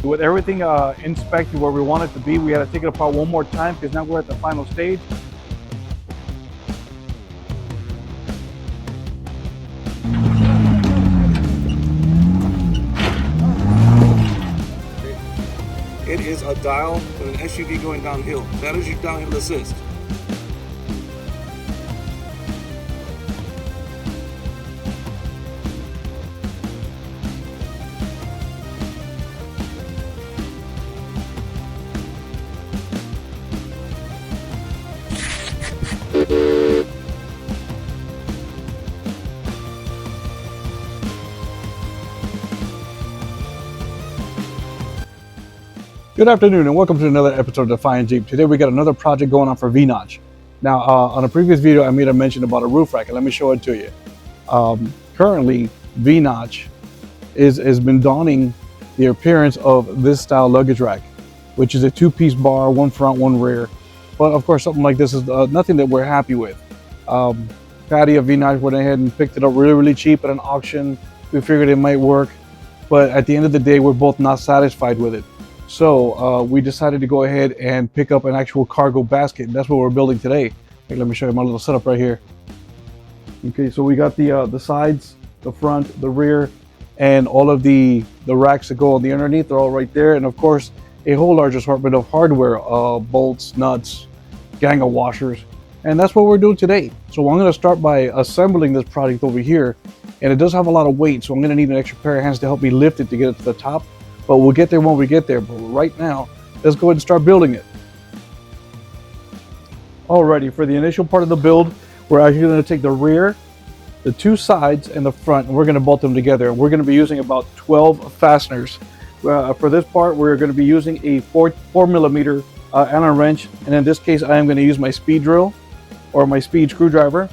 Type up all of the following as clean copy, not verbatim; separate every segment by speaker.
Speaker 1: With everything inspected where we want it to be, we had to take it apart one more time because now we're at the final stage.
Speaker 2: It is a dial with an SUV going downhill. That is your downhill assist.
Speaker 1: Good afternoon and welcome to another episode of Defiant Jeep. Today we got another project going on for V-Notch. Now on a previous video I made a mention about a roof rack, and let me show it to you. Currently V-Notch has been donning the appearance of this style luggage rack, which is a two-piece bar, one front, one rear. But of course something like this is nothing that we're happy with. Patty of V-Notch went ahead and picked it up really cheap at an auction. We figured it might work, but at the end of the day we're both not satisfied with it. So we decided to go ahead and pick up an actual cargo basket. That's what we're building today. Hey, let me show you my little setup right here. Okay, so we got the sides, the front, the rear, and all of the racks that go on the underneath. They're all right there, and of course a whole large assortment of hardware, bolts, nuts, gang of washers, and that's what we're doing today. So I'm going to start by assembling this project over here, and it does have a lot of weight, so I'm going to need an extra pair of hands to help me lift it to get it to the top. But we'll get there when we get there. But right now, let's go ahead and start building it. Alrighty, for the initial part of the build, we're actually going to take the rear, the two sides, and the front, and we're going to bolt them together. We're going to be using about 12 fasteners. For this part, we're going to be using a 4mm Allen wrench, and in this case, I am going to use my speed drill or my speed screwdriver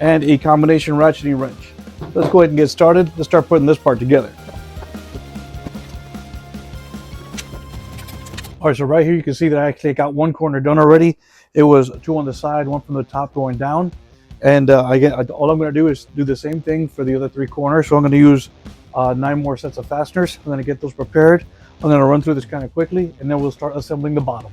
Speaker 1: and a combination ratcheting wrench. Let's go ahead and get started. Let's start putting this part together. All right, so right here you can see that I actually got one corner done already. It was two on the side, one from the top going down. And all I'm going to do is do the same thing for the other three corners. So I'm going to use 9 more sets of fasteners. I'm going to get those prepared. I'm going to run through this kind of quickly, and then we'll start assembling the bottom.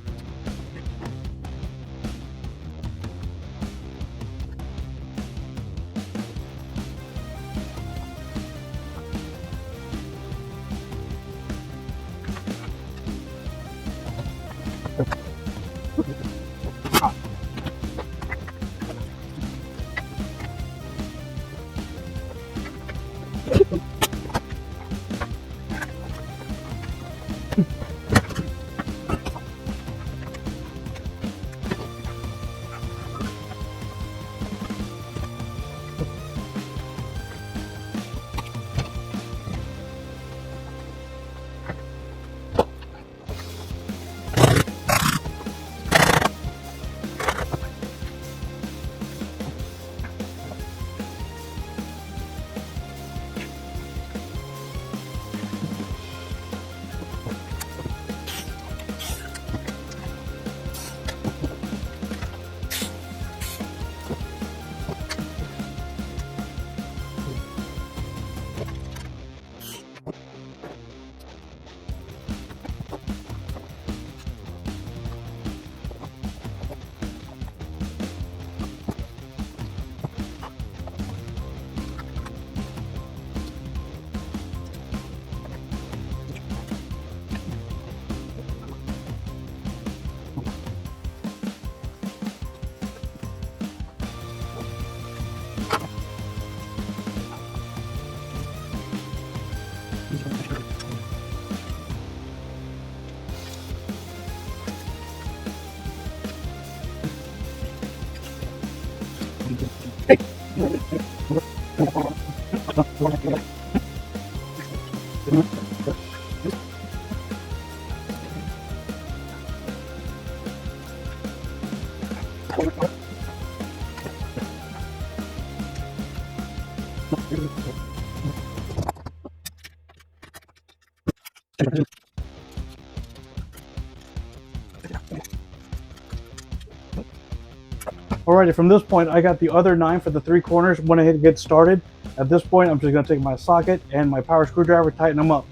Speaker 1: Alrighty, from this point, I got the other 9 for the 3 corners. Went ahead and get started. At this point, I'm just going to take my socket and my power screwdriver, tighten them up.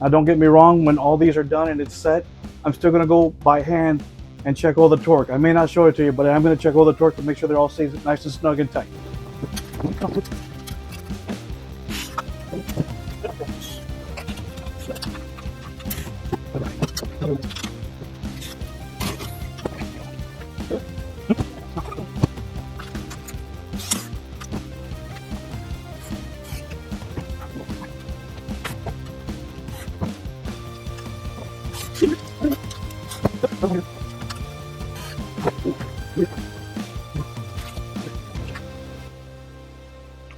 Speaker 1: Now don't get me wrong, when all these are done and it's set, I'm still gonna go by hand and check all the torque. I may not show it to you, but I'm gonna check all the torque to make sure they're all stays nice and snug and tight.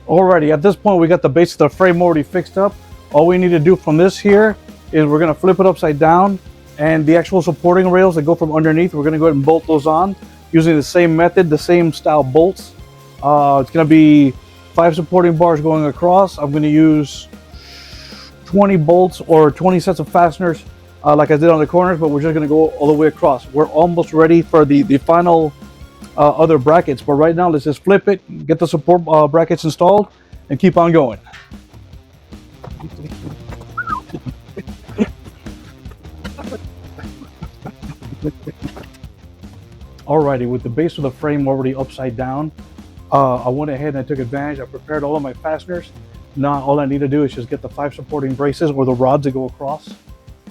Speaker 1: Alrighty, at this point we got the base of the frame already fixed up. All we need to do from this here is we're gonna flip it upside down, and the actual supporting rails that go from underneath, we're gonna go ahead and bolt those on using the same method, the same style bolts. It's gonna be 5 supporting bars going across. I'm gonna use 20 bolts or 20 sets of fasteners like I did on the corners, but we're just gonna go all the way across. We're almost ready for the final other brackets, but right now let's just flip it, get the support brackets installed, and keep on going. Alrighty, with the base of the frame already upside down, I went ahead and I took advantage. I prepared all of my fasteners. Now all I need to do is just get the 5 supporting braces or the rods that go across,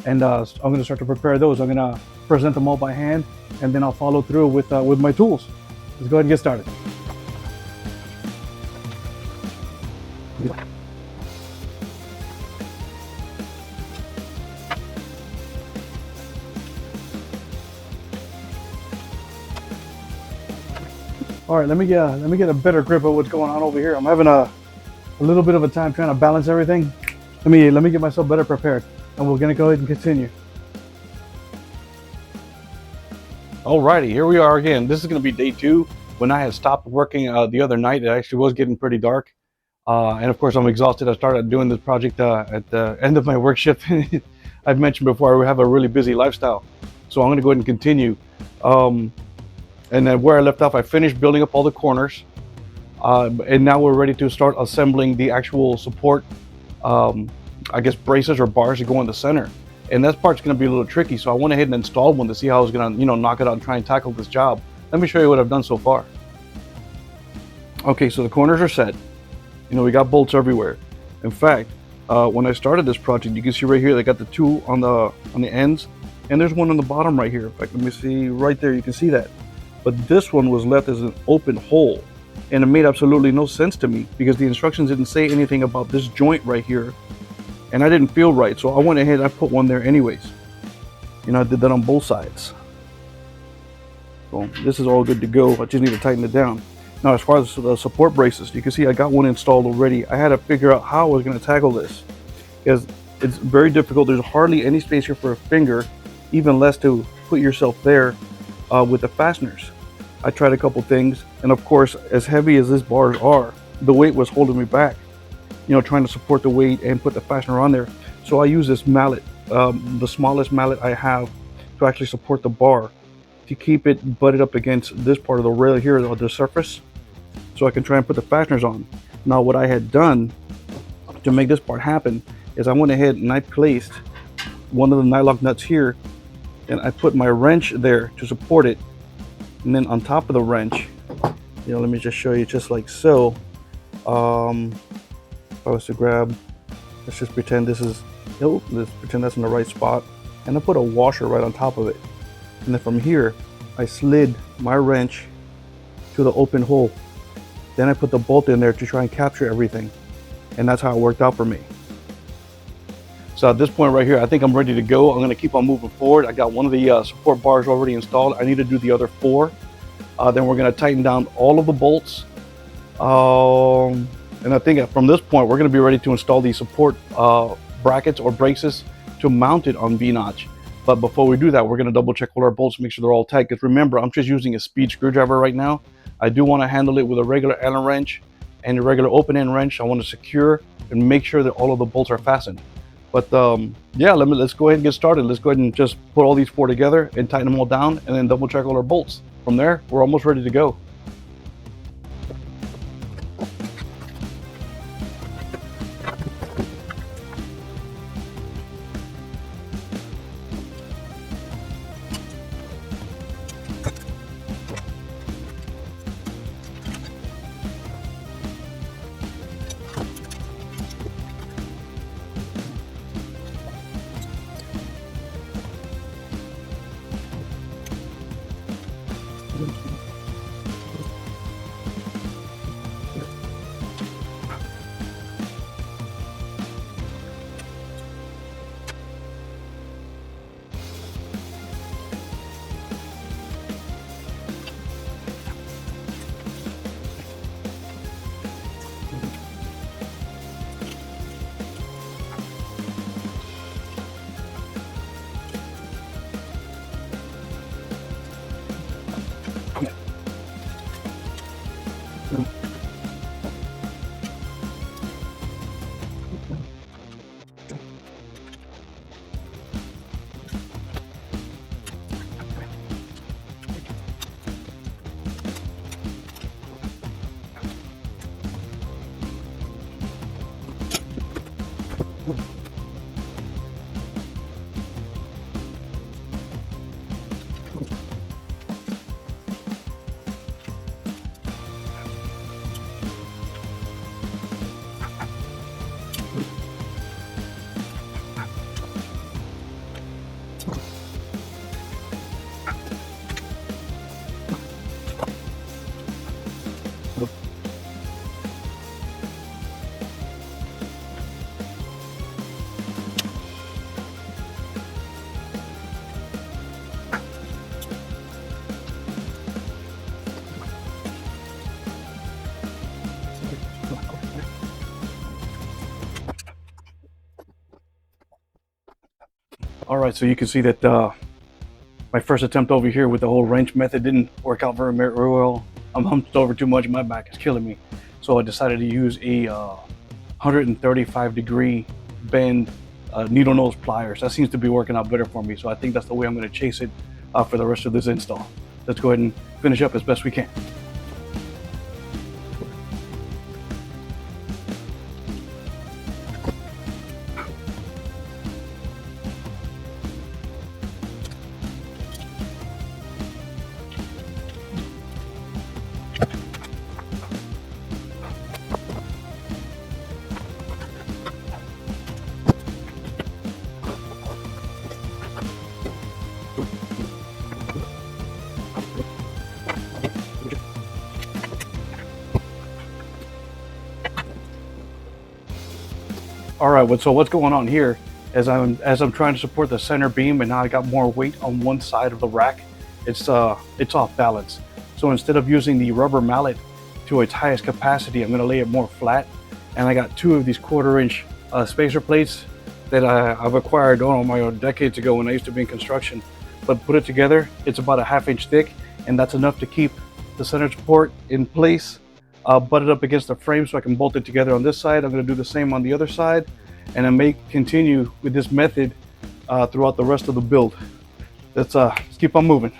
Speaker 1: and I'm going to start to prepare those. I'm going to present them all by hand, and then I'll follow through with my tools. Let's go ahead and get started. All right, let me get a better grip of what's going on over here. I'm having a little bit of a time trying to balance everything. Let me get myself better prepared, and we're gonna go ahead and continue. Alrighty, here we are again. This is gonna be day 2. When I had stopped working the other night, it actually was getting pretty dark, and of course I'm exhausted. I started doing this project at the end of my work shift. I've mentioned before we have a really busy lifestyle, so I'm gonna go ahead and continue. And then where I left off, I finished building up all the corners, and now we're ready to start assembling the actual support, I guess braces or bars to go in the center. And that part's going to be a little tricky, so I went ahead and installed one to see how I was going to, knock it out and try and tackle this job. Let me show you what I've done so far. Okay, so the corners are set. We got bolts everywhere. In fact, when I started this project, you can see right here, they got the 2 on the ends, and there's one on the bottom right here. In fact, let me see right there, you can see that. But this one was left as an open hole, and it made absolutely no sense to me because the instructions didn't say anything about this joint right here, and I didn't feel right, so I went ahead and I put one there anyways. I did that on both sides. So this is all good to go. I just need to tighten it down. Now, as far as the support braces, you can see I got one installed already. I had to figure out how I was going to tackle this because it's very difficult. There's hardly any space here for a finger, even less to put yourself there with the fasteners. I tried a couple things, and of course, as heavy as these bars are, the weight was holding me back, trying to support the weight and put the fastener on there. So I use this mallet, the smallest mallet I have, to actually support the bar, to keep it butted up against this part of the rail here, the surface, so I can try and put the fasteners on. Now, what I had done to make this part happen is I went ahead and I placed one of the nylock nuts here, and I put my wrench there to support it. And then on top of the wrench, let me just show you, just like so. If I was to grab, let's just pretend this is, let's pretend that's in the right spot. And I put a washer right on top of it. And then from here, I slid my wrench to the open hole. Then I put the bolt in there to try and capture everything. And that's how it worked out for me. So at this point right here, I think I'm ready to go. I'm going to keep on moving forward. I got one of the support bars already installed. I need to do the other 4. Then we're going to tighten down all of the bolts. And I think from this point, we're going to be ready to install the support brackets or braces to mount it on V-notch. But before we do that, we're going to double check all our bolts, make sure they're all tight. Because remember, I'm just using a speed screwdriver right now. I do want to handle it with a regular Allen wrench and a regular open end wrench. I want to secure and make sure that all of the bolts are fastened. But yeah, let's go ahead and get started. Let's go ahead and just put all these 4 together and tighten them all down, and then double check all our bolts. From there, we're almost ready to go. All right, so you can see that my first attempt over here with the whole wrench method didn't work out very well. I'm humped over too much, my back is killing me. So I decided to use a 135-degree bend needle nose pliers. That seems to be working out better for me. So I think that's the way I'm going to chase it for the rest of this install. Let's go ahead and finish up as best we can. All right, so what's going on here is as I'm trying to support the center beam, and now I got more weight on one side of the rack. It's off balance. So instead of using the rubber mallet to its highest capacity, I'm going to lay it more flat. And I got two of these 1/4-inch spacer plates that I've acquired decades ago when I used to be in construction. But put it together, it's about a 1/2 inch thick, and that's enough to keep the center support in place, butted up against the frame so I can bolt it together on this side. I'm going to do the same on the other side, and I may continue with this method throughout the rest of the build. Let's keep on moving.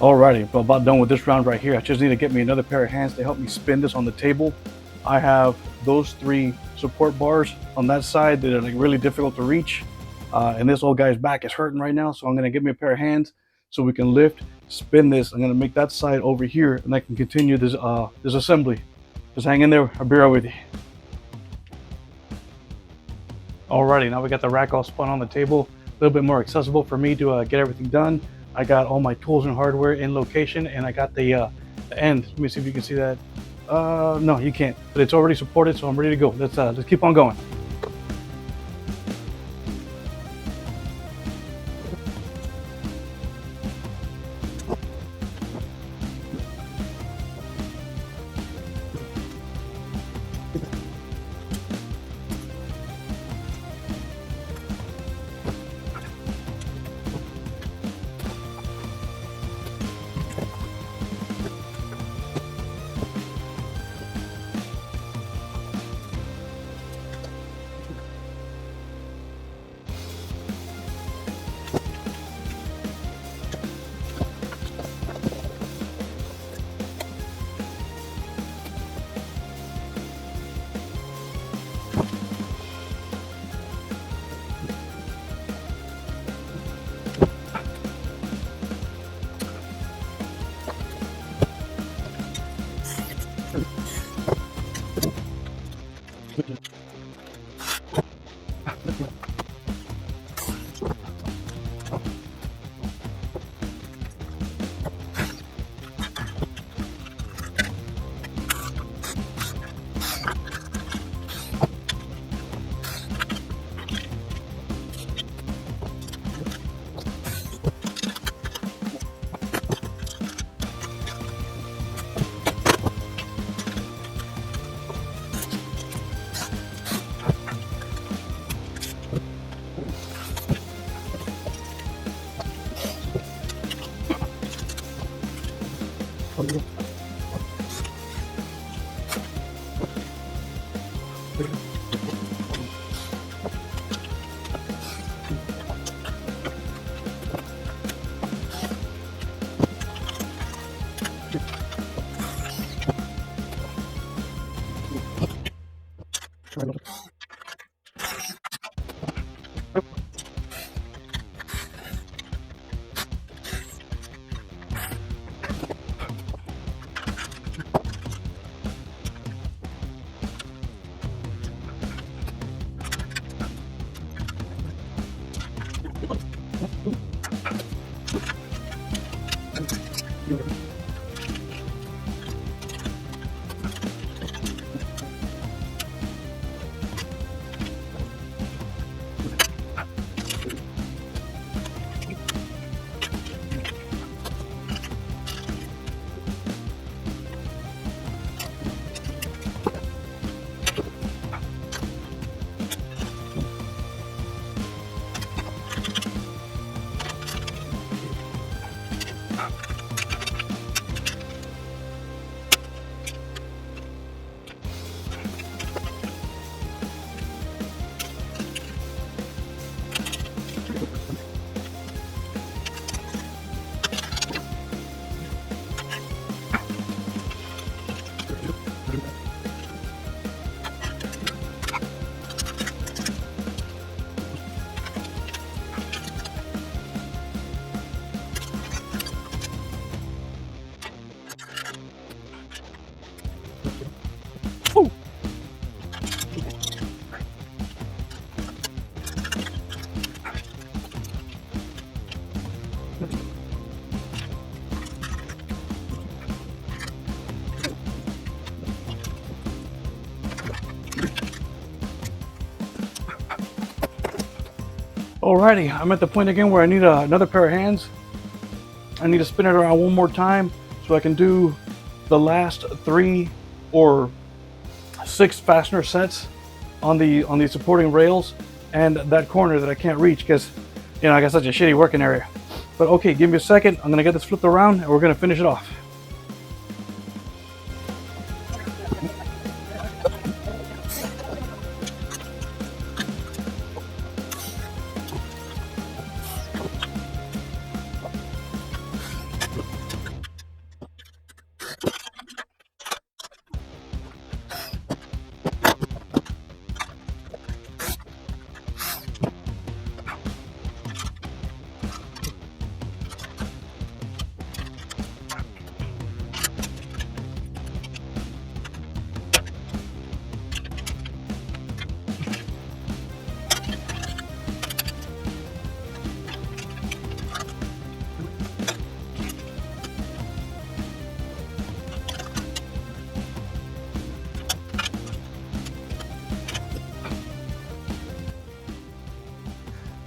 Speaker 1: Alrighty, well, about done with this round right here. I just need to get me another pair of hands to help me spin this on the table. I have those 3 support bars on that side that are like really difficult to reach. And this old guy's back is hurting right now. So I'm gonna get me a pair of hands so we can lift, spin this. I'm gonna make that side over here, and I can continue this this assembly. Just hang in there, I'll be right with you. Alrighty, now we got the rack all spun on the table, a little bit more accessible for me to get everything done. I got all my tools and hardware in location, and I got the end. Let me see if you can see that. No, you can't, but it's already supported, so I'm ready to go. Let's keep on going. Alrighty, I'm at the point again where I need another pair of hands. I need to spin it around one more time so I can do the last 3 or 6 fastener sets on the supporting rails and that corner that I can't reach because, you know, I got such a shitty working area. But okay, give me a second. I'm gonna get this flipped around and we're gonna finish it off.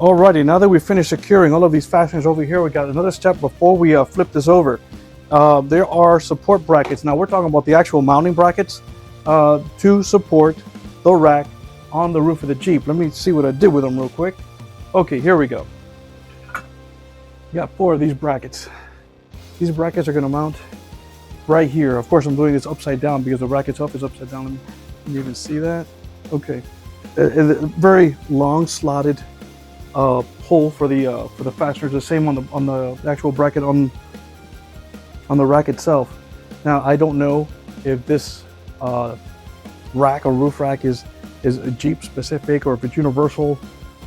Speaker 1: Alrighty, now that we've finished securing all of these fasteners over here, we got another step before we flip this over. There are support brackets. Now we're talking about the actual mounting brackets to support the rack on the roof of the Jeep. Let me see what I did with them real quick. Okay, here we go. Got 4 of these brackets. These brackets are going to mount right here. Of course, I'm doing this upside down because the rack itself is upside down. Can you even see that? Okay. A very long slotted hole for the fasteners. The same on the actual bracket on the rack itself. Now I don't know if this rack or roof rack is Jeep specific or if it's universal.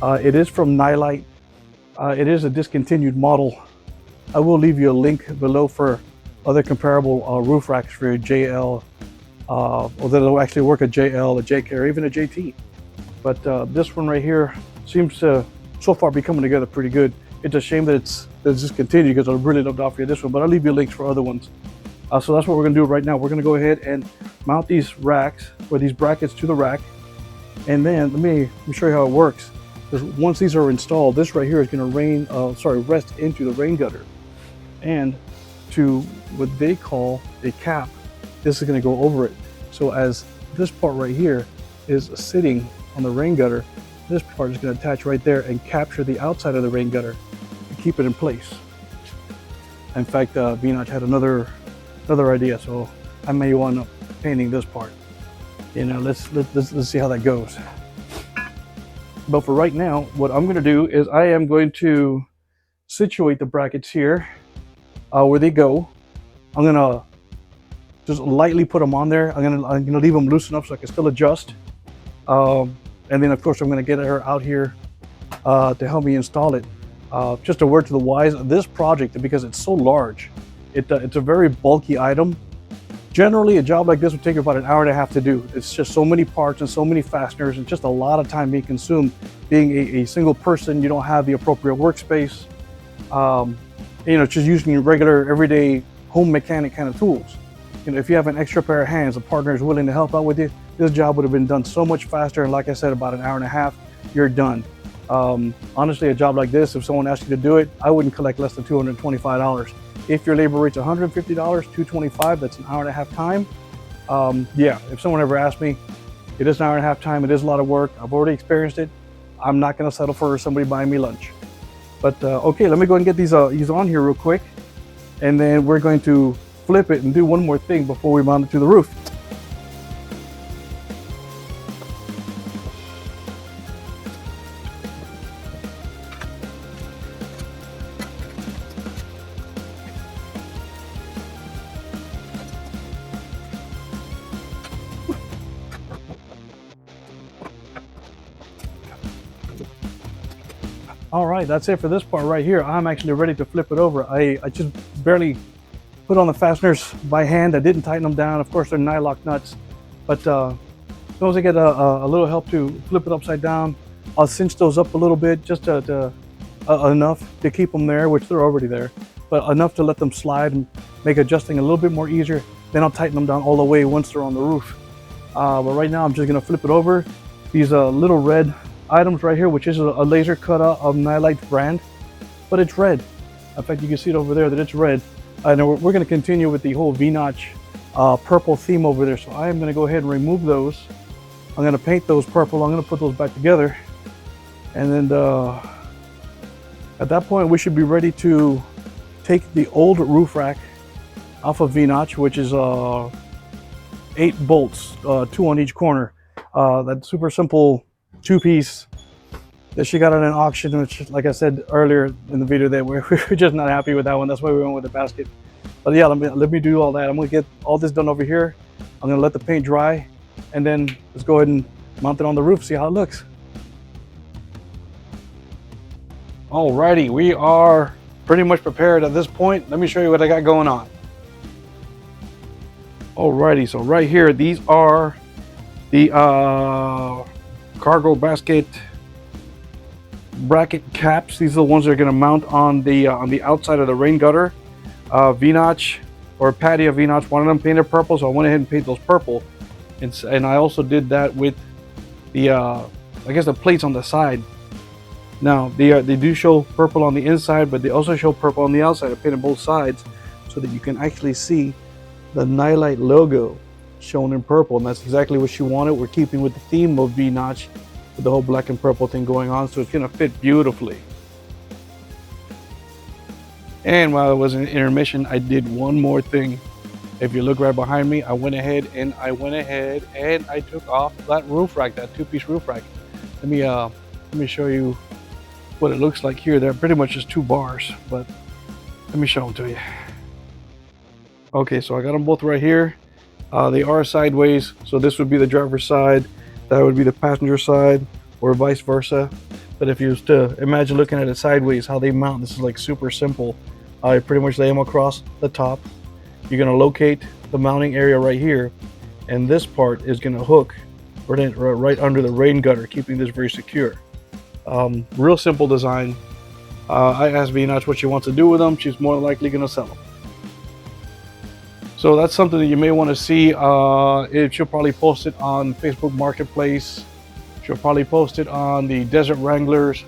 Speaker 1: It is from Nylite. It is a discontinued model. I will leave you a link below for other comparable roof racks for your JL, or that'll actually work a JL, a JK, or even a JT. But this one right here seems to so far be coming together pretty good. It's a shame that it's discontinued because I'd really love to offer you this one, but I'll leave you links for other ones. So that's what we're gonna do right now. We're gonna go ahead and mount these racks or these brackets to the rack. And then let me show you how it works. Because once these are installed, this right here is gonna rest into the rain gutter. And to what they call a cap, this is gonna go over it. So as this part right here is sitting on the rain gutter, this part is gonna attach right there and capture the outside of the rain gutter and keep it in place. In fact, V-Notch had another idea, so I may wind up painting this part. You know, let's see how that goes. But for right now, what I'm gonna do is I am going to situate the brackets here where they go. I'm gonna just lightly put them on there. I'm gonna leave them loose enough so I can still adjust. And then of course I'm gonna get her out here to help me install it. Just a word to the wise, this project, because it's so large, it's a very bulky item. Generally, a job like this would take about an hour and a half to do. It's just so many parts and so many fasteners and just a lot of time being consumed. Being a single person, you don't have the appropriate workspace. You know, just using your regular, everyday home mechanic kind of tools. You know, if you have an extra pair of hands, a partner is willing to help out with you, this job would have been done so much faster. And like I said, about an hour and a half, you're done. Honestly, a job like this, if someone asked you to do it, I wouldn't collect less than $225. If your labor rate's $150, $225, that's an hour and a half time. Yeah, if someone ever asked me, it is an hour and a half time, it is a lot of work. I've already experienced it. I'm not gonna settle for somebody buying me lunch. But okay, let me go and get these on here real quick. And then we're going to flip it and do one more thing before we mount it to the roof. All right, that's it for this part right here. I'm actually ready to flip it over. I just barely put on the fasteners by hand. I didn't tighten them down. Of course, they're nylock nuts. But as soon as I get a little help to flip it upside down, I'll cinch those up a little bit, just enough to keep them there, which they're already there, but enough to let them slide and make adjusting a little bit more easier. Then I'll tighten them down all the way once they're on the roof. But right now, I'm just gonna flip it over. These little red items right here, which is a laser cutout of Nylite brand, but it's red. In fact, you can see it over there that it's red. And we're going to continue with the whole V-Notch purple theme over there. So I am going to go ahead and remove those. I'm going to paint those purple. I'm going to put those back together. And then at that point, we should be ready to take the old roof rack off of V-Notch, which is 8 bolts, 2 on each corner. That super simple 2-piece that she got at an auction, which, like I said earlier in the video, that we're just not happy with that one. That's why we went with the basket. But yeah, let me do all that. I'm gonna get all this done over here. I'm gonna let the paint dry, and then let's go ahead and mount it on the roof, see how it looks. Alrighty, we are pretty much prepared at this point. Let me show you what I got going on. Alrighty, so right here, these are the cargo basket bracket caps. These are the ones that are going to mount on the outside of the rain gutter. V-Notch or Patty of V-Notch wanted them painted purple, so I went ahead and painted those purple. And I also did that with the I guess the plates on the side. Now they do show purple on the inside, but they also show purple on the outside. I painted both sides so that you can actually see the Nightlight logo shown in purple, and that's exactly what she wanted. We're keeping with the theme of V-Notch with the whole black and purple thing going on, so it's gonna fit beautifully. And while I was in intermission, I did one more thing. If you look right behind me, I went ahead and I took off that roof rack, that two-piece roof rack. Let me show you what it looks like here. They're pretty much just two bars, but let me show them to you. Okay, so I got them both right here. They are sideways, so this would be the driver's side, that would be the passenger side, or vice versa. But if you was to imagine looking at it sideways, how they mount, this is like super simple. I pretty much lay them across the top. You're gonna locate the mounting area right here, and this part is gonna hook right under the rain gutter, keeping this very secure. Real simple design. I asked V-Notch what she wants to do with them. She's more than likely gonna sell them. So that's something that you may want to see. She'll probably post it on Facebook Marketplace. She'll probably post it on the Desert Wranglers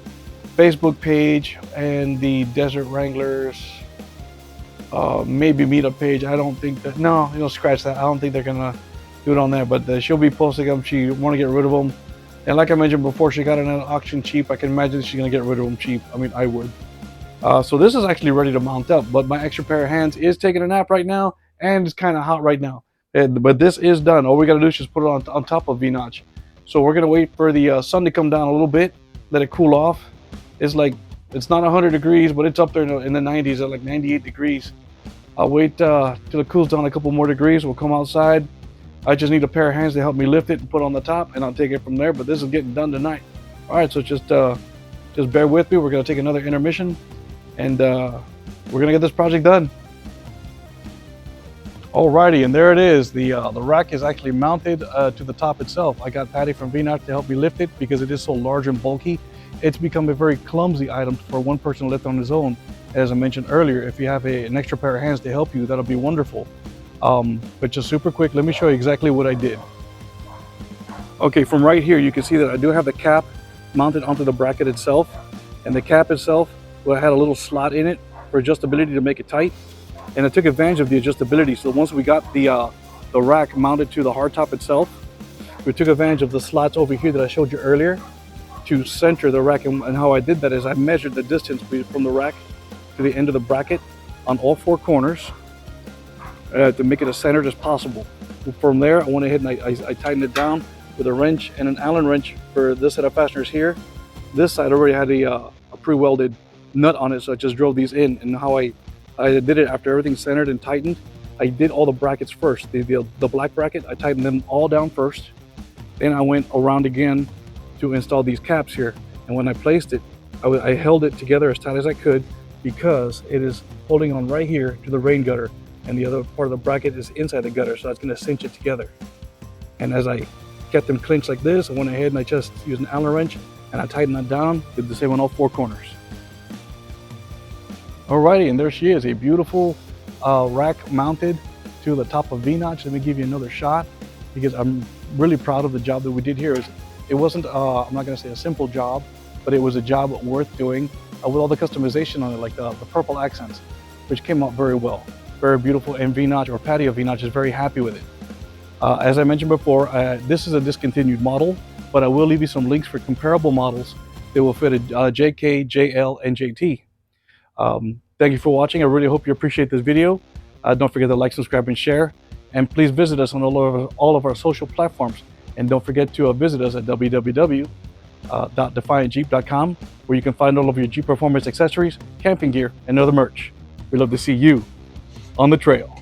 Speaker 1: Facebook page and the Desert Wranglers maybe meetup page. I don't think that, no, scratch that. I don't think they're gonna do it on there, but she'll be posting them. She want to get rid of them. And like I mentioned before, she got it at an auction cheap. I can imagine she's gonna get rid of them cheap. I mean, I would. So this is actually ready to mount up, but my extra pair of hands is taking a nap right now. And it's kind of hot right now, but this is done. All we got to do is just put it on top of V-Notch. So we're gonna wait for the sun to come down a little bit, let it cool off. It's not 100 degrees, but it's up there in the 90s at like 98 degrees. I'll wait till it cools down a couple more degrees. We'll come outside. I just need a pair of hands to help me lift it and put it on the top, and I'll take it from there. But this is getting done tonight. All right, so just bear with me. We're gonna take another intermission, and we're gonna get this project done. Alrighty, and there it is. The rack is actually mounted to the top itself. I got Patty from V-Notch to help me lift it because it is so large and bulky. It's become a very clumsy item for one person to lift on his own. As I mentioned earlier, if you have an extra pair of hands to help you, that'll be wonderful. But just super quick, let me show you exactly what I did. Okay, from right here, you can see that I do have the cap mounted onto the bracket itself. And the cap itself, well, had a little slot in it for adjustability to make it tight. And I took advantage of the adjustability. So once we got the rack mounted to the hardtop itself, we took advantage of the slots over here that I showed you earlier to center the rack. And how I did that is I measured the distance from the rack to the end of the bracket on all four corners to make it as centered as possible. From there, I went ahead and I tightened it down with a wrench and an Allen wrench for this set of fasteners here. This side already had a pre-welded nut on it, so I just drove these in. And how I did it after everything centered and tightened, I did all the brackets first. The black bracket, I tightened them all down first. Then I went around again to install these caps here. And when I placed it, I held it together as tight as I could because it is holding on right here to the rain gutter. And the other part of the bracket is inside the gutter, so that's gonna cinch it together. And as I kept them clinched like this, I went ahead and I just used an Allen wrench and I tightened that down, did the same on all four corners. Alrighty, and there she is, a beautiful rack mounted to the top of V-Notch. Let me give you another shot because I'm really proud of the job that we did here. It wasn't, I'm not gonna say a simple job, but it was a job worth doing with all the customization on it, like the purple accents, which came out very well, very beautiful. And V-Notch, or Patty of V-Notch, is very happy with it. As I mentioned before, this is a discontinued model, but I will leave you some links for comparable models that will fit a JK, JL, and JT. Thank you for watching. I really hope you appreciate this video. Don't forget to like, subscribe, and share. And please visit us on all of our social platforms. And don't forget to visit us at www.defiantjeep.com, where you can find all of your Jeep Performance accessories, camping gear, and other merch. We'd love to see you on the trail.